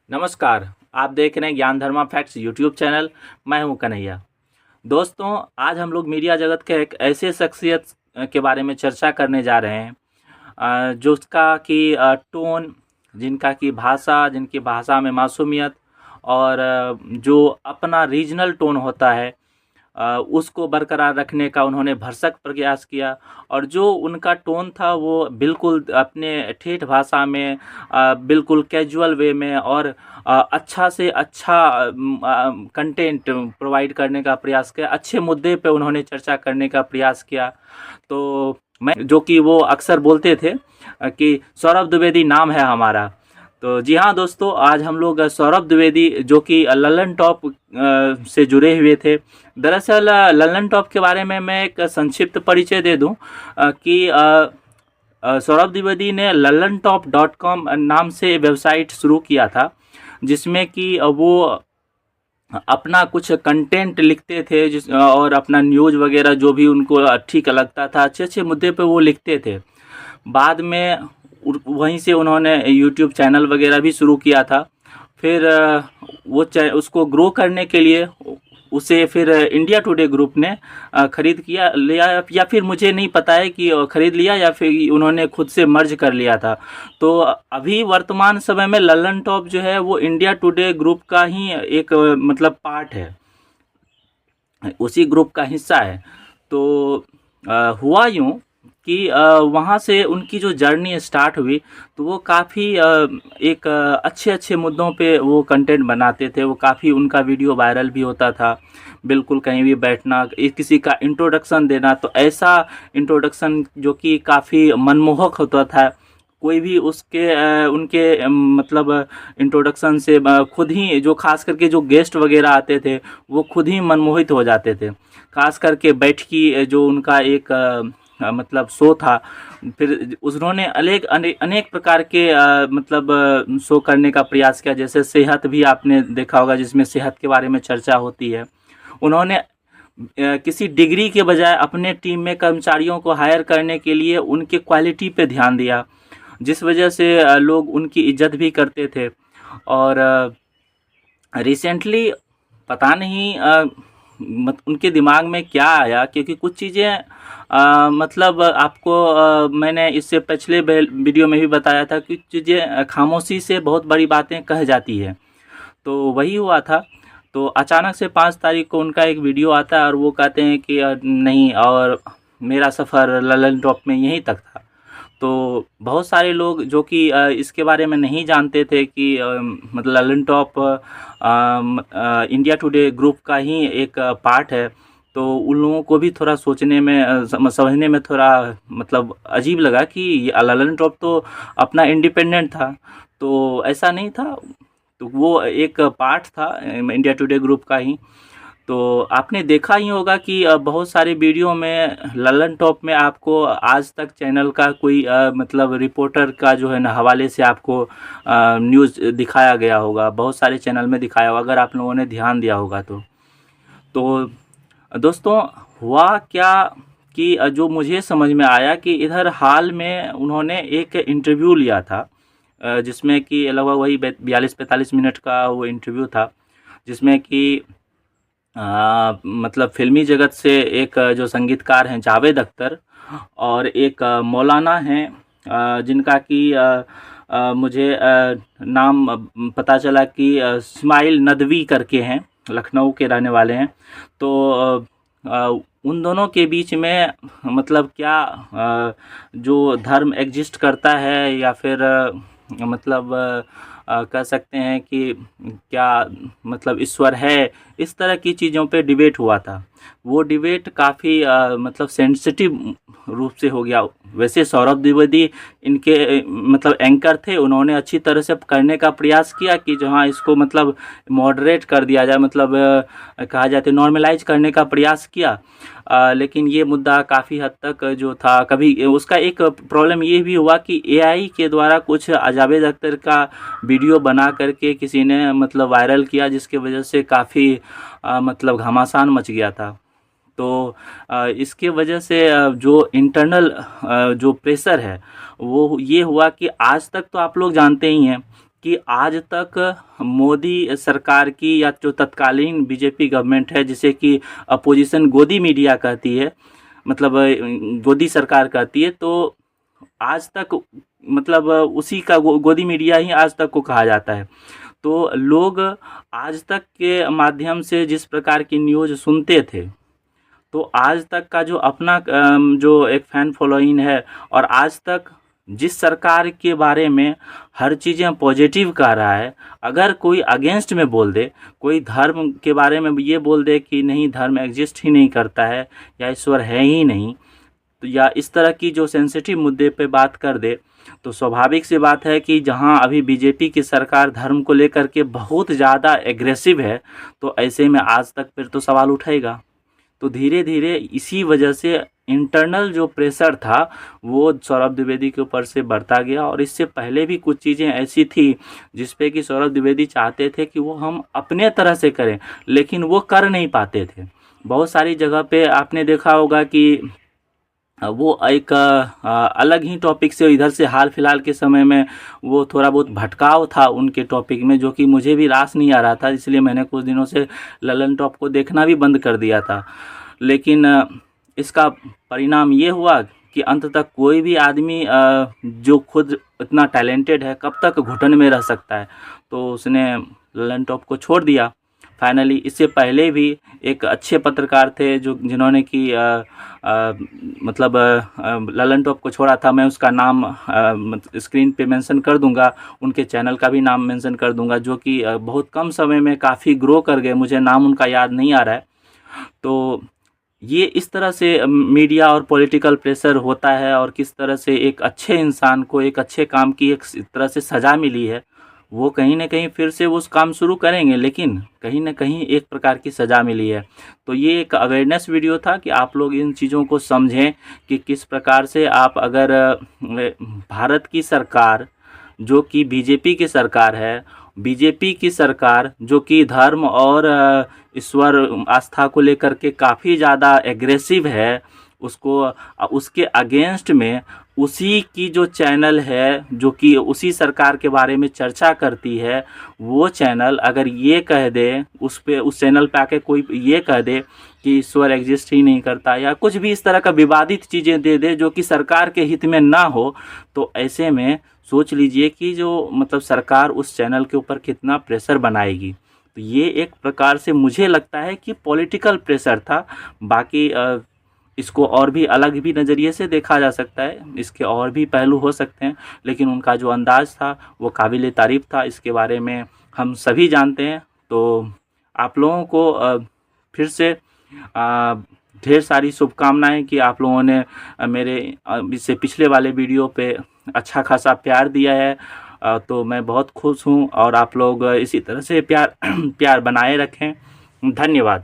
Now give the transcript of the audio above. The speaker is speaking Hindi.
नमस्कार। आप देख रहे हैं ज्ञान धर्मा फैक्ट्स यूट्यूब चैनल। मैं हूं कन्हैया। दोस्तों, आज हम लोग मीडिया जगत के एक ऐसे शख्सियत के बारे में चर्चा करने जा रहे हैं जो उसका कि टोन, जिनकी भाषा में मासूमियत और जो अपना रीजनल टोन होता है उसको बरकरार रखने का उन्होंने भरसक प्रयास किया। और जो उनका टोन था वो बिल्कुल अपने ठेठ भाषा में बिल्कुल कैजुअल वे में और अच्छा से अच्छा कंटेंट प्रोवाइड करने का प्रयास किया। अच्छे मुद्दे पे उन्होंने चर्चा करने का प्रयास किया। तो मैं जो कि वो अक्सर बोलते थे कि सौरभ द्विवेदी नाम है हमारा। तो जी हाँ दोस्तों, आज हम लोग सौरभ द्विवेदी जो कि लल्लन टॉप से जुड़े हुए थे। दरअसल लल्लन टॉप के बारे में मैं एक संक्षिप्त परिचय दे दूं कि सौरभ द्विवेदी ने lallantop.com नाम से वेबसाइट शुरू किया था, जिसमें कि वो अपना कुछ कंटेंट लिखते थे और अपना न्यूज़ वगैरह जो भी उनको ठीक लगता था, अच्छे अच्छे मुद्दे पे वो लिखते थे। बाद में वहीं से उन्होंने यूट्यूब चैनल वगैरह भी शुरू किया था। फिर उसको ग्रो करने के लिए उसे फिर इंडिया टुडे ग्रुप ने खरीद किया लिया, या फिर मुझे नहीं पता है कि खरीद लिया या फिर उन्होंने खुद से मर्ज कर लिया था। तो अभी वर्तमान समय में लल्लन टॉप जो है वो इंडिया टुडे ग्रुप का ही एक मतलब पार्ट है, उसी ग्रुप का हिस्सा है। तो हुआ यूँ कि वहाँ से उनकी जो जर्नी स्टार्ट हुई, तो वो काफ़ी एक अच्छे अच्छे मुद्दों पे वो कंटेंट बनाते थे। वो काफ़ी उनका वीडियो वायरल भी होता था। बिल्कुल कहीं भी बैठना, किसी का इंट्रोडक्शन देना, तो ऐसा इंट्रोडक्शन जो कि काफ़ी मनमोहक होता था। कोई भी उनके मतलब इंट्रोडक्शन से खुद ही, जो खास करके जो गेस्ट वगैरह आते थे वो खुद ही मनमोहित हो जाते थे। खास करके बैठकी जो उनका एक मतलब शो था। फिर उन्होंने अनेक प्रकार के मतलब शो करने का प्रयास किया, जैसे सेहत भी आपने देखा होगा, जिसमें सेहत के बारे में चर्चा होती है। उन्होंने किसी डिग्री के बजाय अपने टीम में कर्मचारियों को हायर करने के लिए उनके क्वालिटी पे ध्यान दिया, जिस वजह से लोग उनकी इज्जत भी करते थे। और रिसेंटली पता नहीं उनके दिमाग में क्या आया, क्योंकि कुछ चीज़ें मतलब आपको मैंने इससे पिछले वीडियो में भी बताया था कि चीज़ें खामोशी से बहुत बड़ी बातें कह जाती है। तो वही हुआ था। तो अचानक से 5 तारीख को उनका एक वीडियो आता है और वो कहते हैं कि नहीं, और मेरा सफ़र लल्लन टॉप में यहीं तक था। तो बहुत सारे लोग जो कि इसके बारे में नहीं जानते थे कि मतलब Lallan top India today group का ही एक पार्ट है। तो उन लोगों को भी थोड़ा सोचने में समझने में थोड़ा मतलब अजीब लगा कि ये लल्लन टॉप तो अपना इंडिपेंडेंट था, तो ऐसा नहीं था। तो वो एक पार्ट था इंडिया टुडे ग्रुप का ही। तो आपने देखा ही होगा कि बहुत सारे वीडियो में लल्लन टॉप में आपको आज तक चैनल का कोई मतलब रिपोर्टर का जो है ना हवाले से आपको न्यूज़ दिखाया गया होगा। बहुत सारे चैनल में दिखाया होगा, अगर आप लोगों ने ध्यान दिया होगा तो दोस्तों, हुआ क्या कि जो मुझे समझ में आया कि इधर हाल में उन्होंने एक इंटरव्यू लिया था, जिसमें कि लगभग वही 42-45 मिनट का वो इंटरव्यू था, जिसमें कि मतलब फ़िल्मी जगत से एक जो संगीतकार हैं जावेद अख्तर, और एक मौलाना हैं जिनका कि मुझे नाम पता चला कि इस्माइल नदवी करके हैं, लखनऊ के रहने वाले हैं। तो उन दोनों के बीच में मतलब क्या जो धर्म एग्जिस्ट करता है, या फिर मतलब कह सकते हैं कि क्या मतलब ईश्वर है, इस तरह की चीज़ों पे डिबेट हुआ था। वो डिबेट काफ़ी मतलब सेंसिटिव रूप से हो गया। वैसे सौरभ द्विवेदी इनके मतलब एंकर थे, उन्होंने अच्छी तरह से करने का प्रयास किया कि जहाँ इसको मतलब मॉडरेट कर दिया जाए, मतलब कहा जाए तो नॉर्मलाइज करने का प्रयास किया। लेकिन ये मुद्दा काफ़ी हद तक जो था, कभी उसका एक प्रॉब्लम ये भी हुआ कि एआई के द्वारा कुछ जावेद अख्तर का वीडियो बना करके किसी ने मतलब वायरल किया, जिसकी वजह से काफ़ी मतलब घमासान मच गया था। तो इसके वजह से जो इंटरनल जो प्रेशर है वो ये हुआ कि आज तक तो आप लोग जानते ही हैं कि आज तक मोदी सरकार की या जो तत्कालीन बीजेपी गवर्नमेंट है, जिसे कि अपोजिशन गोदी मीडिया कहती है, मतलब गोदी सरकार कहती है, तो आज तक मतलब उसी का गोदी मीडिया ही आज तक को कहा जाता है। तो लोग आज तक के माध्यम से जिस प्रकार की न्यूज़ सुनते थे, तो आज तक का जो अपना जो एक फ़ैन फॉलोइंग है, और आज तक जिस सरकार के बारे में हर चीज़ें पॉजिटिव कह रहा है, अगर कोई अगेंस्ट में बोल दे, कोई धर्म के बारे में ये बोल दे कि नहीं धर्म एग्जिस्ट ही नहीं करता है या ईश्वर है ही नहीं, तो या इस तरह की जो सेंसिटिव मुद्दे पे बात कर दे, तो स्वाभाविक सी बात है कि जहां अभी बीजेपी की सरकार धर्म को लेकर के बहुत ज़्यादा एग्रेसिव है, तो ऐसे में आज तक फिर तो सवाल उठेगा। तो धीरे धीरे इसी वजह से इंटरनल जो प्रेशर था वो सौरभ द्विवेदी के ऊपर से बढ़ता गया, और इससे पहले भी कुछ चीज़ें ऐसी थी जिस पे कि सौरभ द्विवेदी चाहते थे कि वो हम अपने तरह से करें, लेकिन वो कर नहीं पाते थे। बहुत सारी जगह पे आपने देखा होगा कि वो एक अलग ही टॉपिक से, इधर से हाल फिलहाल के समय में वो थोड़ा बहुत भटकाव था उनके टॉपिक में, जो कि मुझे भी रास नहीं आ रहा था, इसलिए मैंने कुछ दिनों से ललन टॉप को देखना भी बंद कर दिया था। लेकिन इसका परिणाम ये हुआ कि अंत तक कोई भी आदमी जो खुद इतना टैलेंटेड है कब तक घुटन में रह सकता है, तो उसने ललन टॉप को छोड़ दिया फाइनली। इससे पहले भी एक अच्छे पत्रकार थे जो जिन्होंने कि मतलब ललन टॉप को छोड़ा था। मैं उसका नाम स्क्रीन पे मेंशन कर दूंगा, उनके चैनल का भी नाम मेंशन कर दूंगा, जो कि बहुत कम समय में काफ़ी ग्रो कर गए। मुझे नाम उनका याद नहीं आ रहा है। तो ये इस तरह से मीडिया और पॉलिटिकल प्रेशर होता है, और किस तरह से एक अच्छे इंसान को एक अच्छे काम की एक तरह से सज़ा मिली है, वो कहीं ना कहीं फिर से वो उस काम शुरू करेंगे, लेकिन कहीं ना कहीं एक प्रकार की सज़ा मिली है। तो ये एक अवेयरनेस वीडियो था कि आप लोग इन चीज़ों को समझें कि किस प्रकार से आप अगर भारत की सरकार जो कि बीजेपी की सरकार है, बीजेपी की सरकार जो कि धर्म और ईश्वर आस्था को लेकर के काफ़ी ज़्यादा एग्रेसिव है, उसको उसके अगेंस्ट में उसी की जो चैनल है जो कि उसी सरकार के बारे में चर्चा करती है, वो चैनल अगर ये कह दे, उस चैनल पे आके कोई ये कह दे कि ईश्वर एग्जिस्ट ही नहीं करता, या कुछ भी इस तरह का विवादित चीज़ें दे दे जो कि सरकार के हित में ना हो, तो ऐसे में सोच लीजिए कि जो मतलब सरकार उस चैनल के ऊपर कितना प्रेशर बनाएगी। तो ये एक प्रकार से मुझे लगता है कि पॉलिटिकल प्रेशर था। बाकी इसको और भी अलग भी नज़रिए से देखा जा सकता है, इसके और भी पहलू हो सकते हैं, लेकिन उनका जो अंदाज़ था वो काबिल तारीफ़ था। इसके बारे में हम सभी जानते हैं। तो आप लोगों को फिर से ढेर सारी शुभकामनाएं कि आप लोगों ने मेरे इससे पिछले वाले वीडियो पे अच्छा खासा प्यार दिया है। तो मैं बहुत खुश हूँ, और आप लोग इसी तरह से प्यार बनाए रखें। धन्यवाद।